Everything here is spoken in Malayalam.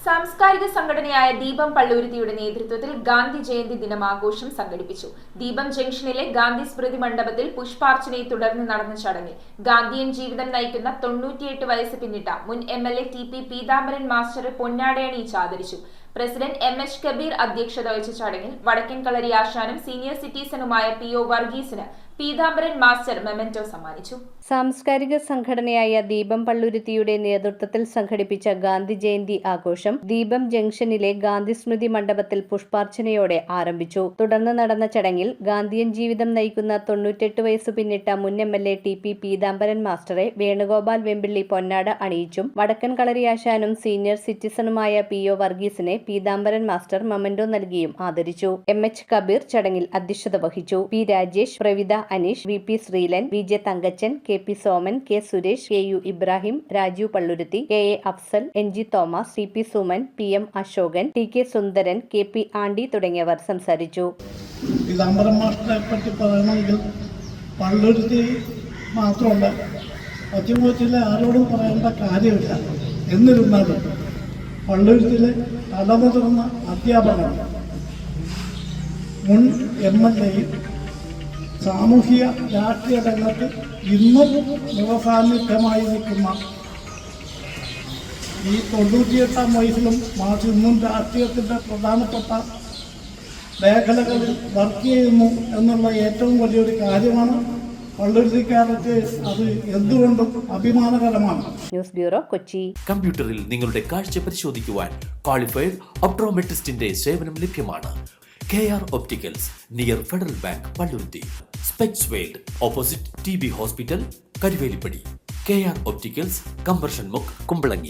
സാംസ്കാരിക സംഘടനയായ ദീപം പള്ളുരുത്തിയുടെ നേതൃത്വത്തിൽ ഗാന്ധി ജയന്തി ദിനം ആഘോഷം സംഘടിപ്പിച്ചു. ദീപം ജംഗ്ഷനിലെ ഗാന്ധി സ്മൃതി മണ്ഡപത്തിൽ പുഷ്പാർച്ചനയെ തുടർന്ന് നടന്ന ചടങ്ങിൽ ഗാന്ധിയൻ ജീവിതം നയിക്കുന്ന 98 വയസ്സ് പിന്നിട്ട മുൻ MLA TP പീതാംബരൻ മാസ്റ്ററെ പൊന്നാടയണിയിച്ച് ആദരിച്ചു. പ്രസിഡന്റ് MH കബീർ അധ്യക്ഷത വഹിച്ച ചടങ്ങിൽ വടക്കൻ കളരി ആശാനും സീനിയർ സിറ്റിസണുമായ PO വർഗീസിന് പീതാംബരൻ മാസ്റ്റർ മെമന്റോ സമ്മാനിച്ചു. സാംസ്കാരിക സംഘടനയായ ദീപം പള്ളുരുത്തിയുടെ നേതൃത്വത്തിൽ സംഘടിപ്പിച്ച ഗാന്ധി ജയന്തി ആഘോഷം ദീപം ജംഗ്ഷനിലെ ഗാന്ധി സ്മൃതി മണ്ഡപത്തിൽ പുഷ്പാർച്ചനയോടെ ആരംഭിച്ചു. തുടർന്ന് നടന്ന ചടങ്ങിൽ ഗാന്ധിയൻ ജീവിതം നയിക്കുന്ന 98 വയസ്സ് പിന്നിട്ട മുൻ MLA TP പീതാംബരൻ മാസ്റ്ററെ വേണുഗോപാൽ വെമ്പിള്ളി പൊന്നാട അണിയിച്ചും വടക്കൻ കളരി ആശാനും സീനിയർ സിറ്റിസണുമായ PO വർഗീസിനെ പീതാംബരൻ മാസ്റ്റർ മെമന്റോ നൽകിയും ആദരിച്ചു. MH കബീർ ചടങ്ങിൽ അധ്യക്ഷത വഹിച്ചു. P Rajesh, Pravitha Aneesh, VP Sreelan, VJ Thankachan, KP Soman, K Suresh, KU Ibrahim, Raju Palluruthy, KA Afsal, NG Thomas, CP Suman, PM Ashokan, TK Sundaran, KP Andi തുടങ്ങിയവർ സംസാരിച്ചു. പീതാംബരൻ മാസ്റ്ററെ പറ്റി പറയണമെങ്കിൽ പള്ളുരുത്തി മാത്രമല്ല, പശ്ചിമബംഗാളിലെ ആരോടും പറയേണ്ട കാര്യമില്ല. എന്നിരുന്നാലും പള്ളുരുത്തിയിലെ തലമുതിർന്ന അധ്യാപകർ, മുൻ MLA, സാമൂഹിക രാഷ്ട്രീയ രംഗത്ത് ഇന്നും നിറസാന്നിധ്യമായി നിൽക്കുന്ന ഈ 98 വയസ്സിലും മാഷ് ഇന്നും രാഷ്ട്രീയത്തിൻ്റെ പ്രധാനപ്പെട്ട മേഖലകളിൽ വർക്ക് ചെയ്യുന്നു എന്നുള്ള ഏറ്റവും വലിയൊരു കാര്യമാണ്. പള്ളുരുത്തിക്കാർക്ക് അത് എന്തുകൊണ്ടും അഭിമാനകരമാണ്. News bureau, Kochi. കമ്പ്യൂട്ടറിൽ നിങ്ങളുടെ കാഴ്ച പരിശോധിക്കുവാൻ ക്വാളിഫൈഡ് ഒപ്ട്രോമെട്രിസ്റ്റിന്റെ സേവനം ലഭ്യമാണ്. KR Opticals, near federal bank, Palluruthy. Specs world, opposite TB hospital, Karuvelippady. KR Opticals, combustion മുക്ക്, കുമ്പളങ്ങി.